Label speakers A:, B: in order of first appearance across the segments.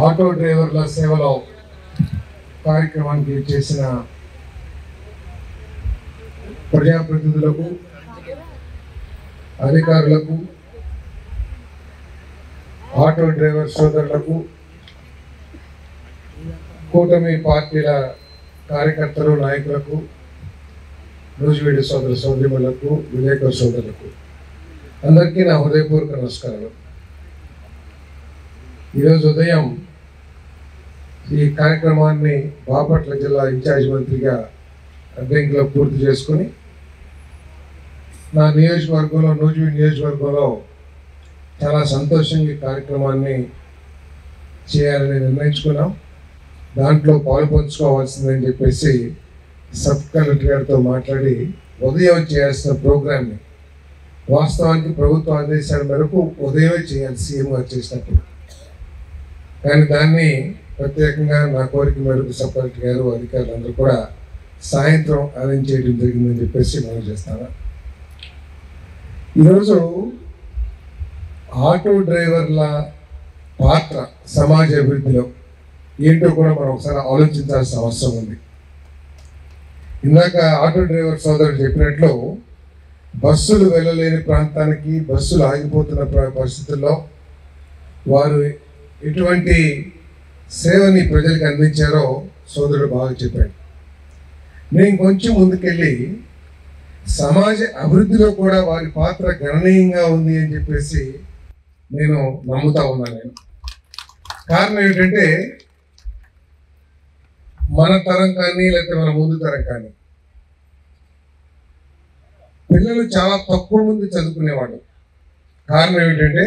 A: Auto డ్రైవర్ల సేవలో కార్యక్రమానికి చేసిన ప్రజాప్రతినిధులకు, అధికారులకు, ఆటో డ్రైవర్ సోదరులకు, కూటమి పార్టీల కార్యకర్తలు, నాయకులకు, నూజివీడు సోదర సోదరిమణులకు, విలేకరు సోదరులకు అందరికీ నా హృదయపూర్వక నమస్కారాలు. ఈరోజు ఉదయం ఈ కార్యక్రమాన్ని బాపట్ల జిల్లా ఇన్ఛార్జ్ మంత్రిగా అడ్డంకిలో పూర్తి చేసుకుని నా నియోజకవర్గంలో, నూజివీడు నియోజకవర్గంలో చాలా సంతోషంగా ఈ కార్యక్రమాన్ని చేయాలని నిర్ణయించుకున్నాం. దాంట్లో పాలు పంచుకోవాల్సిందని చెప్పేసి సబ్ కలెక్టర్ గారితో మాట్లాడి ఉదయం చేయాల్సిన ప్రోగ్రామ్ని, వాస్తవానికి ప్రభుత్వ ఆదేశాల మేరకు ఉదయమే చేయాలి సీఎం గారు చేసినప్పుడు, కానీ దాన్ని ప్రత్యేకంగా నా కోరిక మేరకు సబ్ కలెక్టర్ గారు, అధికారులు అందరూ కూడా సాయంత్రం అరేంజ్ చేయడం జరిగిందని చెప్పేసి మనం చేస్తాను. ఈరోజు ఆటో డ్రైవర్ల పాత్ర సమాజ అభివృద్ధిలో ఏంటో కూడా మనం ఒకసారి ఆలోచించాల్సిన అవసరం ఉంది. ఇందాక ఆటో డ్రైవర్ సోదరుడు చెప్పినట్లు బస్సులు వెళ్ళలేని ప్రాంతానికి బస్సులు ఆగిపోతున్న పరిస్థితుల్లో వారు ఎటువంటి సేవని ప్రజలకు అందించారో సోదరుడు బాగా చెప్పాడు. నేను కొంచెం ముందుకెళ్ళి సమాజ అభివృద్ధిలో కూడా వారి పాత్ర గణనీయంగా ఉంది అని చెప్పేసి నేను నమ్ముతా ఉన్నాను. కారణం ఏంటంటే మన తరం కానీ లేకపోతే మన ముందు తరం కానీ పిల్లలు చాలా తక్కువ మంది చదువుకునేవాడు. కారణం ఏంటంటే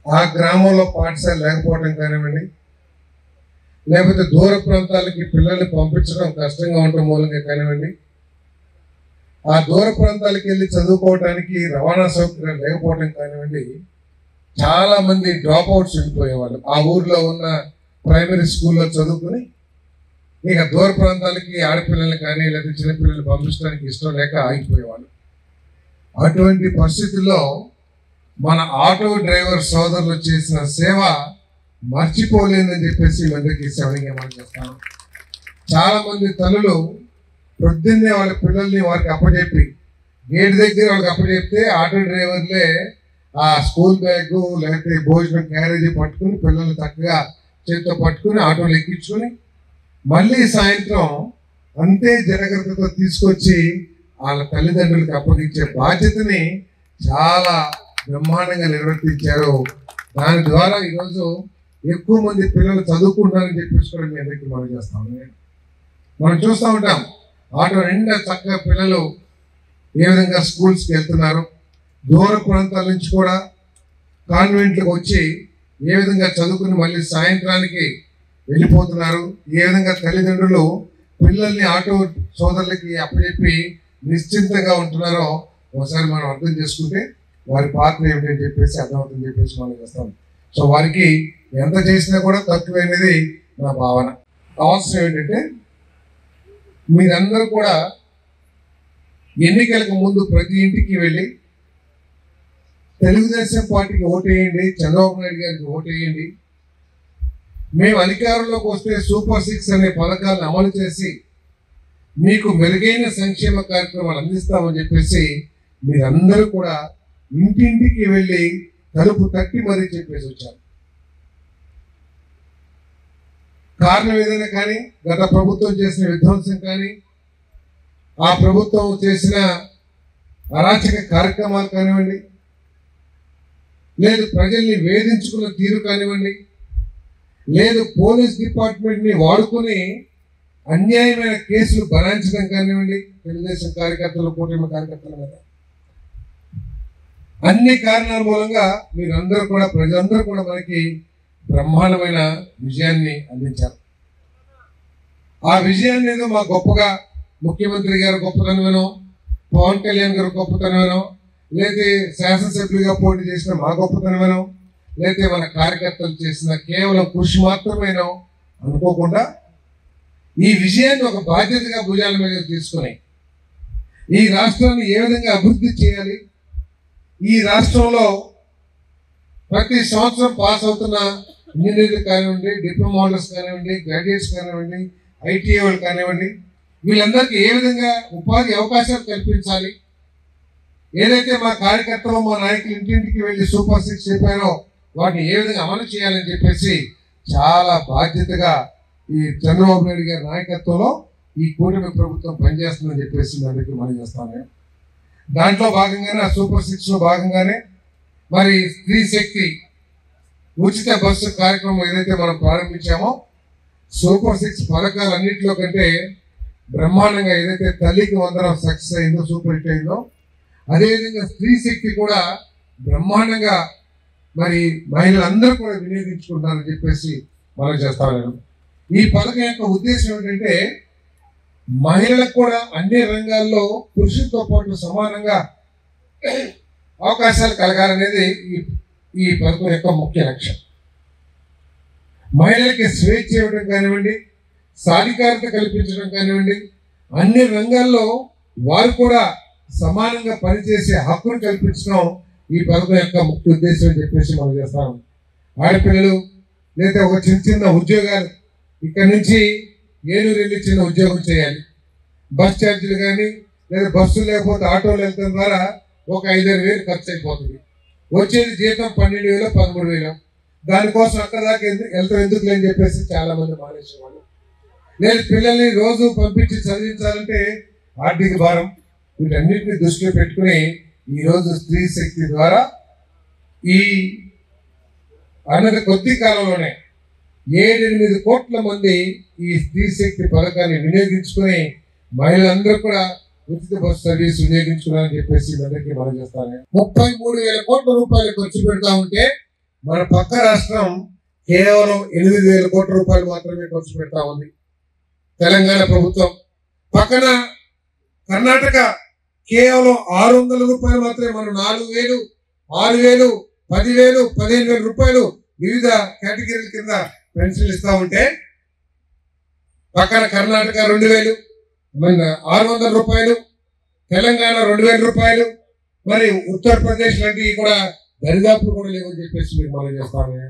A: ఆ గ్రామంలో పాఠశాల లేకపోవడం కానివ్వండి, లేకపోతే దూర ప్రాంతాలకి పిల్లల్ని పంపించడం కష్టంగా ఉండటం మూలంగా కానివ్వండి, ఆ దూర ప్రాంతాలకు వెళ్ళి చదువుకోవడానికి రవాణా సౌకర్యం లేకపోవడం కానివ్వండి, చాలా మంది డ్రాప్ అవుట్స్ వెళ్ళిపోయేవాళ్ళు. ఆ ఊర్లో ఉన్న ప్రైమరీ స్కూల్లో చదువుకుని ఇక దూర ప్రాంతాలకి ఆడపిల్లల్ని కానీ లేదా చిన్నపిల్లల్ని పంపించడానికి ఇష్టం లేక ఆగిపోయేవాళ్ళు. అటువంటి పరిస్థితుల్లో మన ఆటో డ్రైవర్ సోదరులు చేసిన సేవ మర్చిపోలేదని చెప్పేసి మందికి సేవగా మనం చేస్తాను. చాలా మంది తల్లులు పొద్దున్నే వాళ్ళ పిల్లల్ని వారికి అప్పచెప్పి గేట్ దగ్గర వాళ్ళకి అప్పచెప్తే ఆటో డ్రైవర్లే ఆ స్కూల్ బ్యాగ్ లేకపోతే భోజనం క్యారేజీ పట్టుకుని పిల్లల్ని చక్కగా చేతితో పట్టుకుని ఆటోలు ఎక్కించుకొని మళ్ళీ సాయంత్రం అంతే జాగ్రత్తతో తీసుకొచ్చి వాళ్ళ తల్లిదండ్రులకు అప్పగించే బాధ్యతని చాలా బ్రహ్మాండంగా నిర్వర్తించారు. దాని ద్వారా ఈరోజు ఎక్కువ మంది పిల్లలు చదువుకుంటారని చెప్పేసి కూడా మీ అందరికీ మనం చేస్తాం. మనం చూస్తూ ఉంటాం ఆటో నిండా చక్కగా పిల్లలు ఏ విధంగా స్కూల్స్కి వెళ్తున్నారు, దూర ప్రాంతాల నుంచి కూడా కాన్వెంట్లకు వచ్చి ఏ విధంగా చదువుకుని మళ్ళీ సాయంత్రానికి వెళ్ళిపోతున్నారు, ఏ విధంగా తల్లిదండ్రులు పిల్లల్ని ఆటో సోదరులకి అప్పచెప్పి నిశ్చింతగా ఉంటున్నారో ఒకసారి మనం అర్థం చేసుకుంటే వారి పాత్ర ఏమిటని చెప్పేసి అర్థమవుతుందని చెప్పేసి మనం చేస్తాం. సో వారికి ఎంత చేసినా కూడా తక్కువ అనేది నా భావన. అవసరం ఏంటంటే మీరందరూ కూడా ఎన్నికలకు ముందు ప్రతి ఇంటికి వెళ్ళి తెలుగుదేశం పార్టీకి ఓటేయండి, చంద్రబాబు నాయుడు గారికి ఓటేయండి, మేము అధికారంలోకి వస్తే సూపర్ 6 అనే పథకాలను అమలు చేసి మీకు మెరుగైన సంక్షేమ కార్యక్రమాలు అందిస్తామని చెప్పేసి మీరందరూ కూడా ఇంటింటికి వెళ్ళి తలుపు తట్టి మరీ చెప్పేసి వచ్చారు. కారణం ఏదైనా కానీ, గత ప్రభుత్వం చేసిన విధ్వంసం కానీ, ఆ ప్రభుత్వం చేసిన అరాచక కార్యక్రమాలు కానివ్వండి, లేదు ప్రజల్ని వేధించుకున్న తీరు కానివ్వండి, లేదు పోలీస్ డిపార్ట్మెంట్ని వాడుకొని అన్యాయమైన కేసులు బనాయించడం కానివ్వండి, తెలుగుదేశం కార్యకర్తలు, కూటమి కార్యకర్తల మీద అన్ని కారణాల మూలంగా మీరందరూ కూడా, ప్రజలందరూ కూడా మనకి బ్రహ్మాండమైన విజయాన్ని అందించారు. ఆ విజయాన్ని ఏదో మా గొప్పగా ముఖ్యమంత్రి గారు గొప్పతనమేనో, పవన్ కళ్యాణ్ గారు గొప్పతనమేనో, లేదా శాసనసభ్యులుగా పోటీ చేసిన మా గొప్పతనమేనో, లేకపోతే మన కార్యకర్తలు చేసిన కేవలం కృషి మాత్రమేనో అనుకోకుండా ఈ విజయాన్ని ఒక బాధ్యతగా భుజాల మీద తీసుకొని ఈ రాష్ట్రాన్ని ఏ విధంగా అభివృద్ధి చేయాలి, ఈ రాష్ట్రంలో ప్రతి సంవత్సరం పాస్ అవుతున్న ఇంజనీర్లు కానివ్వండి, డిప్లొమా హోల్డర్స్ కానివ్వండి, గ్రాడ్యుయేట్స్ కానివ్వండి, ఐటీఐ వాళ్ళు కానివ్వండి, వీళ్ళందరికీ ఏ విధంగా ఉపాధి అవకాశాలు కల్పించాలి, ఏదైతే మా కార్యకర్తలు మా నాయకులు ఇంటింటికి వెళ్ళి సూపర్ 6 చెప్పారో వాటిని ఏ విధంగా అమలు చేయాలని చెప్పేసి చాలా బాధ్యతగా ఈ చంద్రబాబు నాయుడు గారి నాయకత్వంలో ఈ కూటమి ప్రభుత్వం పనిచేస్తుందని చెప్పేసి నా దగ్గర మనం చేస్తాను. దాంట్లో భాగంగానే ఆ సూపర్ 6లో భాగంగానే మరి స్త్రీ శక్తి ఉచిత బస్సు కార్యక్రమం ఏదైతే మనం ప్రారంభించామో సూపర్ 6 పథకాలన్నింటిలో కంటే బ్రహ్మాండంగా ఏదైతే తల్లికి వందనం సక్సెస్ అయిందో, సూపర్ హిట్ అయిందో, అదేవిధంగా స్త్రీ శక్తి కూడా బ్రహ్మాండంగా మరి మహిళలందరూ కూడా వినియోగించుకుంటారని చెప్పేసి మనం చేస్తాను. ఈ పథకం యొక్క ఉద్దేశం ఏంటంటే మహిళలకు కూడా అన్ని రంగాల్లో పురుషులతో పాటు సమానంగా అవకాశాలు కలగాలనేది ఈ పథకం యొక్క ముఖ్య లక్ష్యం. మహిళలకి స్వేచ్ఛ ఇవ్వడం కానివ్వండి, సాధికారత కల్పించడం కానివ్వండి, అన్ని రంగాల్లో వారు కూడా సమానంగా పనిచేసే హక్కును కల్పించడం ఈ పథకం యొక్క ముఖ్య ఉద్దేశం అని చెప్పేసి మనం చేస్తాం. ఆడపిల్లలు లేదా ఒక చిన్న ఉద్యోగాలు ఇక్కడ నుంచి ఏలూరు వెళ్ళి చిన్న ఉద్యోగం చేయాలి, బస్ ఛార్జీలు కానీ లేదా బస్సు లేకపోతే ఆటోలు వెళ్తాం ద్వారా ఒక 5-6 వేలు ఖర్చు అయిపోతుంది. వచ్చేది జీతం 12,000 13,000. దానికోసం అక్కడ దాకా వెళ్తాం ఎందుకు అని చెప్పేసి చాలా మంది మానేసేవాళ్ళు. నేను పిల్లల్ని రోజు పంపించి చదివించాలంటే ఆర్థిక భారం, వీటన్నిటిని దృష్టిలో పెట్టుకుని ఈరోజు స్త్రీ శక్తి ద్వారా ఈ అన్నది కొద్ది కాలంలోనే 7-8 కోట్ల మంది ఈ స్త్రీ శక్తి పథకాన్ని వినియోగించుకుని మహిళలందరూ కూడా ఉచిత బస్సు సర్వీస్ వినియోగించుకున్నారని చెప్పేసి అందరికీ మనం చేస్తాను. 33,000 కోట్ల రూపాయలు ఖర్చు పెడతా ఉంటే మన పక్క రాష్ట్రం కేవలం 8,000 కోట్ల రూపాయలు మాత్రమే ఖర్చు పెడతా ఉంది తెలంగాణ ప్రభుత్వం. పక్కన కర్ణాటక కేవలం 600 రూపాయలు మాత్రమే, మనం 4,000, 6,000, 10,000, 15,000 రూపాయలు వివిధ కేటగిరీల కింద పెన్షన్లు ఇస్తా ఉంటే పక్కన కర్ణాటక 2,000, 600 రూపాయలు, తెలంగాణ 2,000 రూపాయలు, మరి ఉత్తరప్రదేశ్ లాంటివి కూడా దరిదాపులు కూడా లేవని చెప్పేసి మీరు మనం చేస్తాను.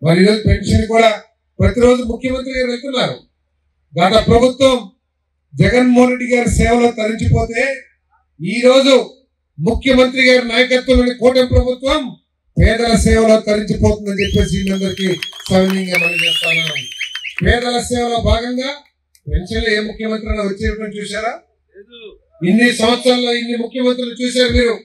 A: మరి ఈరోజు పెన్షన్ కూడా ప్రతిరోజు ముఖ్యమంత్రి గారు వెళ్తున్నారు. గత ప్రభుత్వం జగన్మోహన్ రెడ్డి గారి సేవలో తరించిపోతే ఈరోజు ముఖ్యమంత్రి గారి నాయకత్వంలోని కూటమి ప్రభుత్వం పేదల సేవలో తరించిపోతుందని చెప్పేసి వీళ్ళందరికీ సవినీయంగా మనం చేస్తాను. పేదల సేవలో భాగంగా పెన్షన్లు ఏ ముఖ్యమంత్రి వచ్చేటప్పుడు చూసారా? ఇన్ని సంవత్సరాల్లో ఇన్ని ముఖ్యమంత్రులు చూశారు మీరు.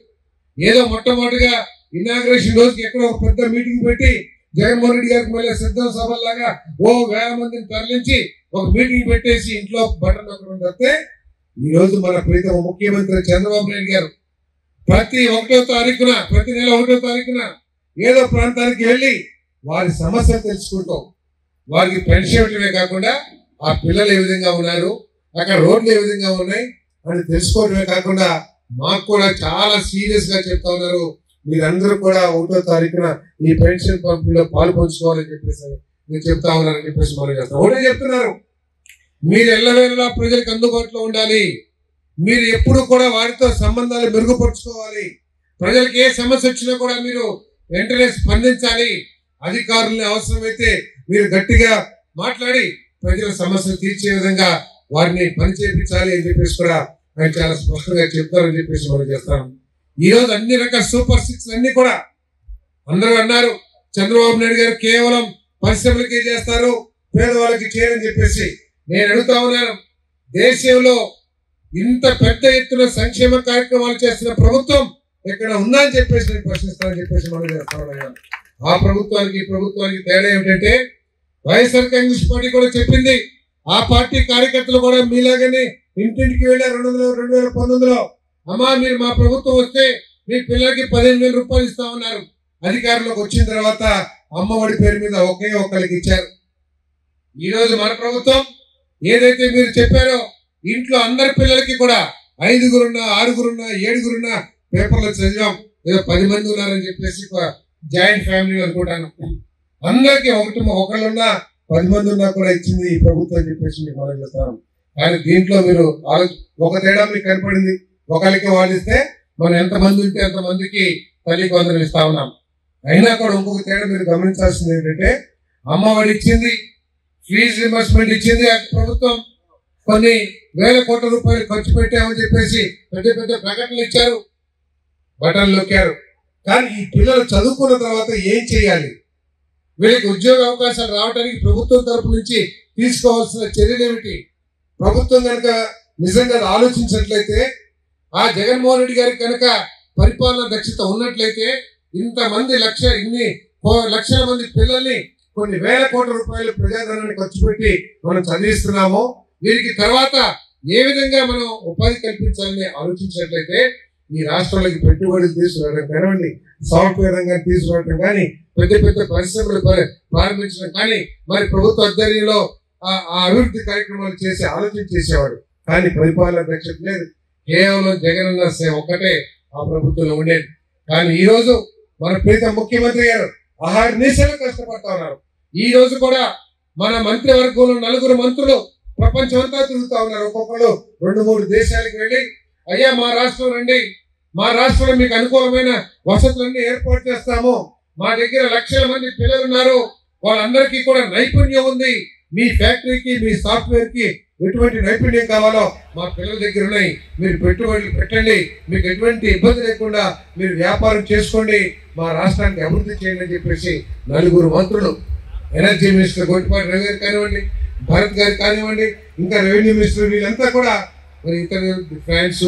A: ఏదో మొట్టమొదటిగా ఇనాగ్రేషన్ రోజుకి ఎక్కడో ఒక పెద్ద మీటింగ్ పెట్టి జగన్మోహన్ రెడ్డి గారికి మళ్ళీ సిద్ధం సభల్లాగా 1,000 మందిని తరలించి ఒక మీటింగ్ పెట్టేసి ఇంట్లో బటన్ నొక్కడం తప్పితే ఈరోజు మన ప్రీతమ ముఖ్యమంత్రి చంద్రబాబు నాయుడు గారు ప్రతి 1వ తారీఖున, ప్రతి నెల 1వ తారీఖున ఏదో ప్రాంతానికి వెళ్ళి వారి సమస్యలు తెలుసుకుంటాం. వారికి పెన్షన్ ఇవ్వటమే కాకుండా ఆ పిల్లలు ఏ విధంగా ఉన్నారు, అక్కడ రోడ్లు ఏ విధంగా ఉన్నాయి అని తెలుసుకోవడమే కాకుండా మాకు కూడా చాలా సీరియస్ గా చెప్తా ఉన్నారు, మీరందరూ కూడా 1వ తారీఖున ఈ పెన్షన్ పంపిణీలో పాలు పంచుకోవాలని చెప్పేసి నేను చెప్తా ఉన్నానని చెప్పేసి మనం చేస్తాం. ఒకటే చెప్తున్నారు, మీరు ఎల్లవేళలా ప్రజలకు అందుబాటులో ఉండాలి, మీరు ఎప్పుడు కూడా వారితో సంబంధాలు మెరుగుపరుచుకోవాలి, ప్రజలకు ఏ సమస్య వచ్చినా కూడా మీరు వెంటనే స్పందించాలి, అధికారుల్ని అవసరమైతే మీరు గట్టిగా మాట్లాడి ప్రజల సమస్యలు తీర్చే విధంగా వారిని పని చేయించాలి అని చెప్పేసి కూడా ఆయన చాలా స్పష్టంగా చెప్తారని చెప్పేసి మనం చేస్తాం. ఈ రోజు అన్ని రకాల సూపర్ 6 అన్ని కూడా అందరూ అన్నారు చంద్రబాబు నాయుడు గారు కేవలం పరిశ్రమలకే చేస్తారు, పేదవాళ్ళకి చేయరని చెప్పేసి. నేను అడుగుతా ఉన్నాను, దేశంలో ఇంత పెద్ద ఎత్తున సంక్షేమ కార్యక్రమాలు చేస్తున్న ప్రభుత్వం ఎక్కడ ఉందా అని చెప్పేసి నేను ప్రశ్నిస్తానని చెప్పేసి మనం చేస్తా ఉన్నాను. ఆ ప్రభుత్వానికి ఈ ప్రభుత్వానికి తేడా ఏమిటంటే వైఎస్ఆర్ కాంగ్రెస్ పార్టీ కూడా చెప్పింది, ఆ పార్టీ కార్యకర్తలు కూడా మీలాగనే ఇంటింటికి వెళ్ళారు 2019లో. అమ్మా మీరు మా ప్రభుత్వం వస్తే మీ పిల్లలకి 15,000 రూపాయలు ఇస్తామన్నారు. అధికారంలోకి వచ్చిన తర్వాత అమ్మఒడి పేరు మీద ఒకే ఒక్కరికి ఇచ్చారు. ఈ రోజు మన ప్రభుత్వం ఏదైతే మీరు చెప్పారో ఇంట్లో అందరి పిల్లలకి కూడా 5గురున్నా 6గురున్నా 7గురున్నా పేపర్లో చదివాం, ఏదో 10 మంది ఉన్నారని చెప్పేసి జాయింట్ ఫ్యామిలీ అనుకుంటాను. అందరికీ ఒకళ్ళున్నా 10 మంది ఉన్నా కూడా ఇచ్చింది ఈ ప్రభుత్వం అని చెప్పేసి మీకు మనం చేస్తాం. కానీ దీంట్లో మీరు ఒక తేడా మీకు కనపడింది, ఒకరికి వాళ్ళు ఇస్తే మనం ఎంతమంది ఉంటే ఎంతమందికి తల్లికి వందనం ఇస్తా ఉన్నాం. అయినా కూడా ఇంకొక తేడా మీరు గమనించాల్సింది ఏంటంటే, అమ్మఒడి ఇచ్చింది, ఫీజు రింబర్స్మెంట్ ఇచ్చింది ప్రభుత్వం, కొన్ని వేల కోట్ల రూపాయలు ఖర్చు పెట్టామని చెప్పేసి పెద్ద పెద్ద ప్రకటనలు ఇచ్చారు, బటన్లు నొక్కారు. కానీ ఈ పిల్లలు చదువుకున్న తర్వాత ఏం చేయాలి, వీళ్ళకి ఉద్యోగ అవకాశాలు రావడానికి ప్రభుత్వం తరపు నుంచి తీసుకోవాల్సిన చర్యలు ఏమిటి? ప్రభుత్వం కనుక నిజంగా ఆలోచించినట్లయితే, ఆ జగన్మోహన్ రెడ్డి గారికి కనుక పరిపాలన దక్షత ఉన్నట్లయితే, ఇంతమంది ఇన్ని లక్షల మంది పిల్లల్ని కొన్ని వేల కోట్ల రూపాయలు ప్రజాధనాన్ని ఖర్చు పెట్టి మనం చదివిస్తున్నాము, వీరికి తర్వాత ఏ విధంగా మనం ఉపాధి కల్పించాలని ఆలోచించినట్లయితే, ఈ రాష్ట్రాలకి పెట్టుబడులు తీసుకురావడం కానివ్వండి, సాఫ్ట్వేర్ రంగాన్ని తీసుకురావడం కానీ, పెద్ద పెద్ద పరిశ్రమలు ప్రారంభించడం కానీ, మరి ప్రభుత్వ ఆధ్వర్యంలో ఆ అభివృద్ధి కార్యక్రమాలు చేసి ఆలోచన చేసేవాడు. కానీ పరిపాలన దక్షత లేదు, కేవలం జగనన్న సేవ ఒక్కటే ఆ ప్రభుత్వంలో ఉండేది. కానీ ఈ రోజు మన ప్రీతం ముఖ్యమంత్రి గారు అహర్నిశలు కష్టపడతా ఉన్నారు. ఈ రోజు కూడా మన మంత్రివర్గంలో 4 మంత్రులు ప్రపంచం అంతా తిరుగుతా ఉన్నారు. ఒక్కొక్కరు 2-3 దేశాలకు వెళ్ళి, అయ్యా మా రాష్ట్రం రండి, మా రాష్ట్రంలో మీకు అనుకూలమైన వసతులన్నీ ఏర్పాటు చేస్తాము, మా దగ్గర లక్షల మంది పిల్లలు ఉన్నారు, వాళ్ళందరికీ కూడా నైపుణ్యం ఉంది, మీ ఫ్యాక్టరీకి మీ సాఫ్ట్వేర్ కి ఎటువంటి నైపుణ్యం కావాలో మా పిల్లల దగ్గర ఉన్నాయి, మీరు పెట్టుబడులు పెట్టండి, మీకు ఎటువంటి ఇబ్బంది లేకుండా మీరు వ్యాపారం చేసుకోండి, మా రాష్ట్రానికి అభివృద్ధి చేయండి అని చెప్పేసి 4 మంత్రులు, ఎనర్జీ మినిస్టర్ గొట్టిపాటి రవి గారు కానివ్వండి, భరత్ గారు కానివ్వండి, ఇంకా రెవెన్యూ మినిస్టర్, వీళ్ళంతా కూడా మరి ఇతర ఫ్రాన్స్,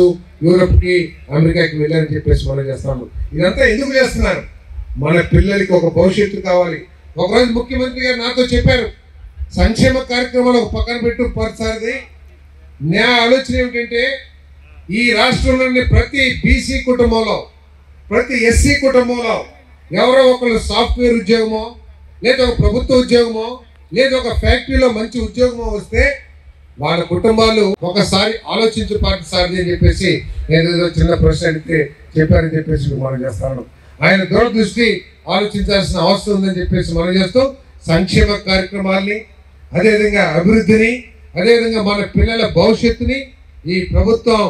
A: యూరోప్ కి, అమెరికాకి వెళ్ళారని చెప్పేసి మనం చేస్తాము. ఇదంతా ఎందుకు చేస్తున్నారు? మన పిల్లలకి ఒక భవిష్యత్తు కావాలి. ఒకరోజు ముఖ్యమంత్రి గారు నాతో చెప్పారు, సంక్షేమ కార్యక్రమాలు ఒక పక్కన పెట్టు పరచాలి, నా ఆలోచన ఏమిటంటే, ఈ రాష్ట్రంలోని ప్రతి బీసీ కుటుంబంలో, ప్రతి ఎస్సీ కుటుంబంలో ఎవరో ఒకరు సాఫ్ట్వేర్ ఉద్యోగమో, లేదా ఒక ప్రభుత్వ ఉద్యోగమో, లేదా ఒక ఫ్యాక్టరీలో మంచి ఉద్యోగమో వస్తే వాళ్ళ కుటుంబాలు ఒకసారి ఆలోచించి పాటిస్తారని అని చెప్పేసి ఏదేదో చిన్న ప్రశ్న అడిగితే చెప్పారని చెప్పేసి మనం చేస్తాను. ఆయన దూరదృష్టి ఆలోచించాల్సిన అవసరం ఉందని చెప్పేసి మనం చేస్తూ, సంక్షేమ కార్యక్రమాల్ని, అదేవిధంగా అభివృద్ధిని, అదేవిధంగా మన పిల్లల భవిష్యత్తుని ఈ ప్రభుత్వం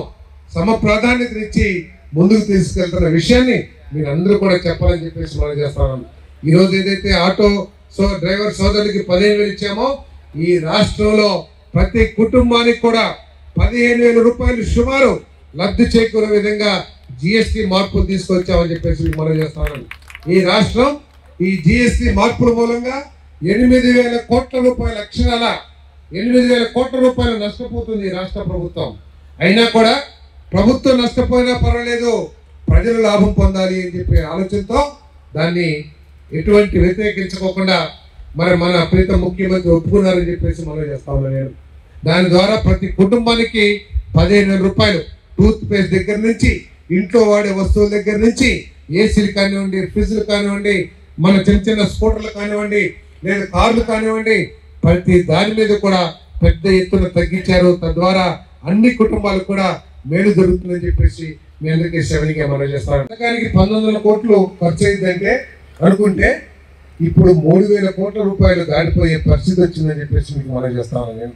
A: ప్రాధాన్యతనిచ్చి ముందుకు తీసుకెళ్తున్న విషయాన్ని మీరందరూ కూడా చెప్పాలని చెప్పేసి మనం చేస్తాను. ఈరోజు ఏదైతే ఆటో డ్రైవర్ సోదరులకి 15,000 ఇచ్చామో, ఈ రాష్ట్రంలో ప్రతి కుటుంబానికి కూడా 15,000 రూపాయలు సుమారు లబ్ధి చేకూరే విధంగా జిఎస్టీ మార్పులు తీసుకొచ్చామని చెప్పేసి మనం చేస్తాను. ఈ రాష్ట్రం ఈ జిఎస్టీ మార్పుల మూలంగా 8,000 కోట్ల రూపాయల అక్షరాల 8,000 కోట్ల రూపాయలు నష్టపోతుంది ఈ రాష్ట్ర ప్రభుత్వం. అయినా కూడా ప్రభుత్వం నష్టపోయినా పర్వాలేదు, ప్రజలు లాభం పొందాలి అని చెప్పే ఆలోచనతో దాన్ని ఎటువంటి వ్యతిరేకించుకోకుండా మన ప్రీతం ముఖ్యమంత్రి ఒప్పుకున్నారని చెప్పేసి మనం చేస్తా ఉన్నాను నేను. దాని ద్వారా ప్రతి కుటుంబానికి 15,000 రూపాయలు, టూత్ పేస్ట్ దగ్గర నుంచి, ఇంట్లో వాడే వస్తువుల దగ్గర నుంచి, ఏసీలు కానివ్వండి, ఫ్రిడ్జ్లు కానివ్వండి, మన చిన్న చిన్న స్కూటర్లు కానివ్వండి, లేదా కార్లు కానివ్వండి, ప్రతి దాని మీద కూడా పెద్ద ఎత్తున తగ్గించారు. తద్వారా అన్ని కుటుంబాలకు కూడా మేలు జరుగుతుందని చెప్పేసి మీ అందరికీ శ్రవణిగా మనం చేస్తాను. పథకానికి 1,900 కోట్లు ఖర్చు అయిందంటే అనుకుంటే ఇప్పుడు 3,000 కోట్ల రూపాయలు దాటిపోయే పరిస్థితి వచ్చిందని చెప్పేసి మీకు మనం చేస్తాను నేను.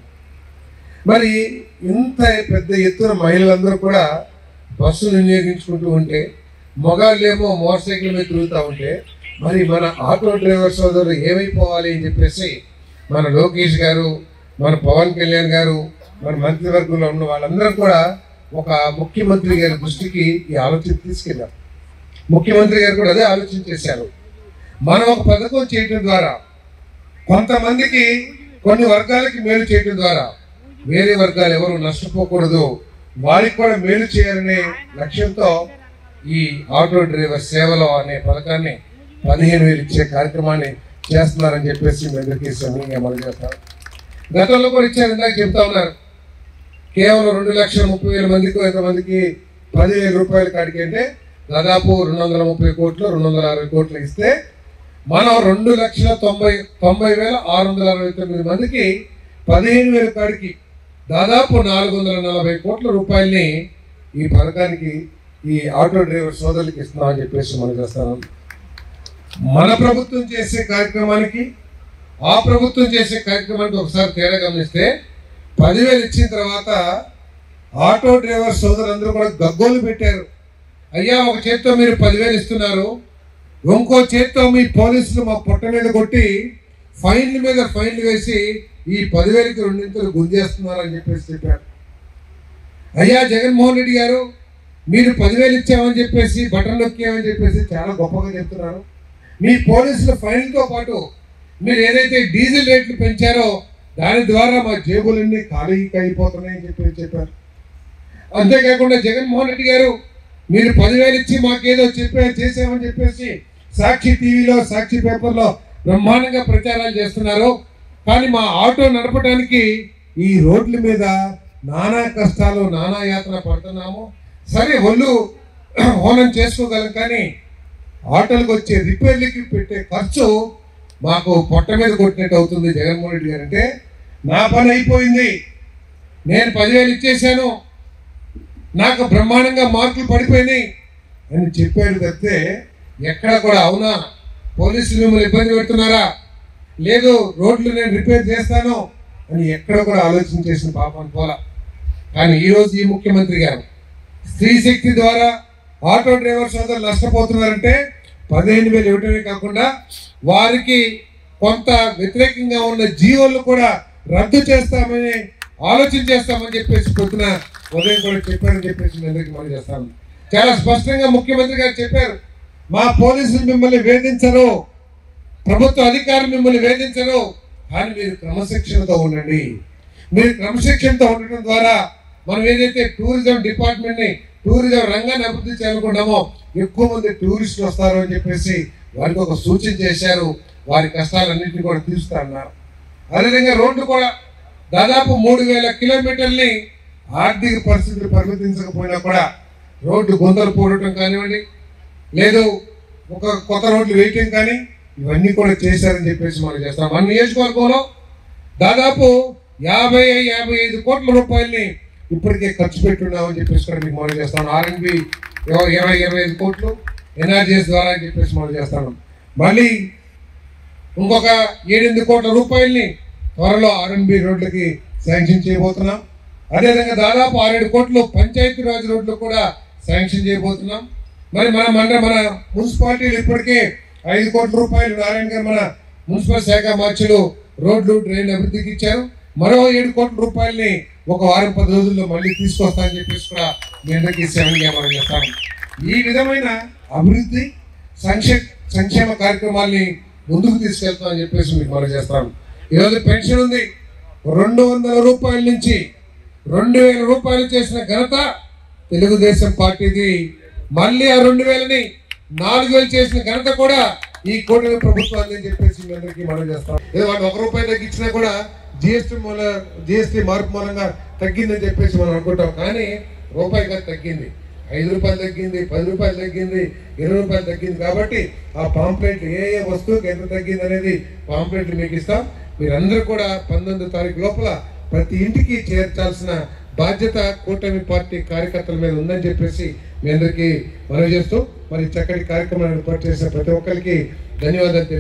A: మరి ఇంత పెద్ద ఎత్తున మహిళలందరూ కూడా బస్సులు వినియోగించుకుంటూ ఉంటే, మగాళ్ళేమో మోటార్ సైకిల్ మీద తిరుగుతూ ఉంటే, మరి మన ఆటో డ్రైవర్ సోదరులు ఏమైపోవాలి అని చెప్పేసి మన లోకేష్ గారు, మన పవన్ కళ్యాణ్ గారు, మన మంత్రివర్గంలో ఉన్న వాళ్ళందరూ కూడా ఒక ముఖ్యమంత్రి గారి దృష్టికి ఈ ఆలోచన తీసుకెళ్ళారు. ముఖ్యమంత్రి గారు కూడా అదే ఆలోచన చేశారు. మనం ఒక పథకం చేయడం ద్వారా కొంతమందికి, కొన్ని వర్గాలకి మేలు చేయడం ద్వారా వేరే వర్గాలు ఎవరు నష్టపోకూడదు, వారికి కూడా మేలు చేయాలనే లక్ష్యంతో ఈ ఆటో డ్రైవర్ సేవలో అనే పథకాన్ని 15,000 ఇచ్చే కార్యక్రమాన్ని చేస్తున్నారని చెప్పేసి మీ అందరికీ సమయంగా మనం చేస్తాం. గతంలో కూడా ఇచ్చారు, ఇందాక చెప్తా ఉన్నారు. కేవలం 2,30,000 మందికి, ఎంతమందికి 10,000 రూపాయల కాడికి అంటే దాదాపు 230 కోట్లు, 260 కోట్లు ఇస్తే మనం 2,90,669 మందికి 15,000 కాడికి దాదాపు 440 కోట్ల రూపాయలని ఈ పథకానికి, ఈ ఆటో డ్రైవర్ సోదరులకి ఇస్తున్నామని చెప్పేసి మనం చేస్తాను. మన ప్రభుత్వం చేసే కార్యక్రమానికి, ఆ ప్రభుత్వం చేసే కార్యక్రమానికి ఒకసారి తేడా గమనిస్తే, 10,000 ఇచ్చిన తర్వాత ఆటో డ్రైవర్ సోదరులందరూ కూడా గగ్గోలు పెట్టారు. అయ్యా, ఒక చేత్తో మీరు 10,000 ఇస్తున్నారు, ఇంకో చేత్తో మీ పోలీసులు మా పొట్ట మీద కొట్టి ఫైన్ల మీద ఫైన్లు వేసి ఈ 10,000కి రెండింతలు గుంజేస్తున్నారని చెప్పారు. అయ్యా జగన్మోహన్ రెడ్డి గారు, మీరు 10,000 ఇచ్చామని చెప్పేసి బటన్ నొక్కామని చెప్పేసి చాలా గొప్పగా చెప్తున్నారు. మీ పోలీసుల ఫైన్లతో పాటు మీరు ఏదైతే డీజిల్ రేట్లు పెంచారో దాని ద్వారా మా జేబులన్నీ ఖాళీకి అయిపోతున్నాయని చెప్పారు. అంతేకాకుండా జగన్మోహన్ రెడ్డి గారు, మీరు 10,000 ఇచ్చి మాకేదో చేసామని చెప్పేసి సాక్షి టీవీలో సాక్షి పేపర్లో బ్రహ్మాండంగా ప్రచారాలు చేస్తున్నారు. కానీ మా ఆటో నడపడానికి ఈ రోడ్ల మీద నానా కష్టాలు నానా యాతన పడుతున్నాము. సరే ఒళ్ళు హోనం చేసుకోగలం, కానీ ఆటోలకు వచ్చే రిపేర్లకి పెట్టే ఖర్చు మాకు పొట్ట మీద కొట్టినట్టు అవుతుంది జగన్మోహన్ రెడ్డి గారు. అంటే నా పని అయిపోయింది, నేను 10,000 ఇచ్చేసాను, నాకు బ్రహ్మాండంగా మార్కులు పడిపోయినాయి అని చెప్పాడు తప్పితే ఎక్కడ కూడా అవునా పోలీసులు మిమ్మల్ని ఇబ్బంది పెడుతున్నారా, లేదు రోడ్లు నేను రిపేర్ చేస్తాను అని ఎక్కడ కూడా ఆలోచన చేసిన పాపం పోలా. కానీ ఈరోజు ఈ ముఖ్యమంత్రి గారు స్త్రీ శక్తి ద్వారా ఆటో డ్రైవర్ సోదరులు నష్టపోతున్నారంటే 15,000 ఇవ్వటమే కాకుండా వారికి కొంత వ్యతిరేకంగా ఉన్న జీవోలు కూడా రద్దు చేస్తామని ఆలోచన చేస్తామని చెప్పేసి పొద్దున ఉదయం కూడా చెప్పారని చెప్పేసి మీ అందరికీ మనం చేస్తాము. చాలా స్పష్టంగా ముఖ్యమంత్రి గారు చెప్పారు, మా పోలీసులు మిమ్మల్ని వేధించరు, ప్రభుత్వ అధికారులు మిమ్మల్ని వేధించరు, కానీ మీరు క్రమశిక్షణతో ఉండండి. మీరు క్రమశిక్షణతో ఉండటం ద్వారా మనం ఏదైతే టూరిజం డిపార్ట్మెంట్ని టూరిజం రంగాన్ని అభివృద్ధి చేయాలనుకున్నామో ఎక్కువ మంది టూరిస్టులు వస్తారు అని చెప్పేసి వారికి ఒక సూచన చేశారు. వారి కష్టాలన్నింటినీ కూడా తీరుస్తా అన్నారు. అదేవిధంగా రోడ్డు కూడా దాదాపు 3,000 కిలోమీటర్ని ఆర్థిక పరిస్థితులు పరిమితించకపోయినా కూడా రోడ్డు గుంతలు పోవడం కానివ్వండి, లేదు ఒక కొత్త రోడ్లు వేయటం కానీ ఇవన్నీ కూడా చేశారని చెప్పేసి మనం చేస్తాం. మన నియోజకవర్గంలో దాదాపు 55 కోట్ల రూపాయలని ఇప్పటికే ఖర్చు పెట్టున్నామని చెప్పేసి కూడా మీకు మనం చేస్తాను. ఆర్ఎన్బి 25 కోట్లు, ఎన్ఆర్జీఎస్ ద్వారా అని చెప్పేసి మనం చేస్తాను. మళ్ళీ ఇంకొక 7-8 కోట్ల రూపాయలని త్వరలో ఆర్ఎన్బి రోడ్లకి శాంక్షన్ చేయబోతున్నాం. అదేవిధంగా దాదాపు 6-7 కోట్లు పంచాయతీరాజ్ రోడ్లు కూడా శాంక్షన్ చేయబోతున్నాం. మరి మన మున్సిపాలిటీలు ఇప్పటికే 5 కోట్ల రూపాయలు నారాయణ గారు మన మున్సిపల్ శాఖ మార్చులు రోడ్లు డ్రైన్ అభివృద్ధికి ఇచ్చారు. మరో 7 కోట్ల రూపాయలని ఒక వారం 10 రోజుల్లో మళ్ళీ తీసుకొస్తామని చెప్పేసి కూడా మీ అందరికీ సేవగా మనం చేస్తాము. ఈ విధమైన అభివృద్ధి సంక్షేమ కార్యక్రమాల్ని ముందుకు తీసుకెళ్తామని చెప్పేసి మీకు మనం చేస్తాము. ఈరోజు పెన్షన్ ఉంది, 200 రూపాయల నుంచి 2,000 రూపాయలు చేసిన ఘనత తెలుగుదేశం పార్టీది. మళ్ళీ ఆ 2,000ని 4,000 చేసిన ఘనత కూడా ఈ కూటమి ప్రభుత్వాన్ని అని చెప్పేసి మీ అందరికీ మనం చేస్తాం. ఏదో వాళ్ళు 1 రూపాయి తగ్గించినా కూడా జిఎస్టీ మార్పు మూలంగా తగ్గిందని చెప్పేసి మనం అనుకుంటాం. కానీ రూపాయి కాదు తగ్గింది, 5 రూపాయలు తగ్గింది, 10 రూపాయలు తగ్గింది, 20 రూపాయలు తగ్గింది. కాబట్టి ఆ పాంప్లెట్లు ఏ వస్తువుకి ఎంత తగ్గింది అనేది పాంప్లెట్లు మీకు ఇస్తాం. మీరందరూ కూడా 19వ తారీఖు లోపల ప్రతి ఇంటికి చేర్చాల్సిన బాధ్యత కూటమి పార్టీ కార్యకర్తల మీద ఉందని చెప్పేసి మీ అందరికీ మనవి చేస్తూ మరి చక్కటి కార్యక్రమాన్ని ఏర్పాటు చేసిన ప్రతి ఒక్కరికి ధన్యవాదాలు.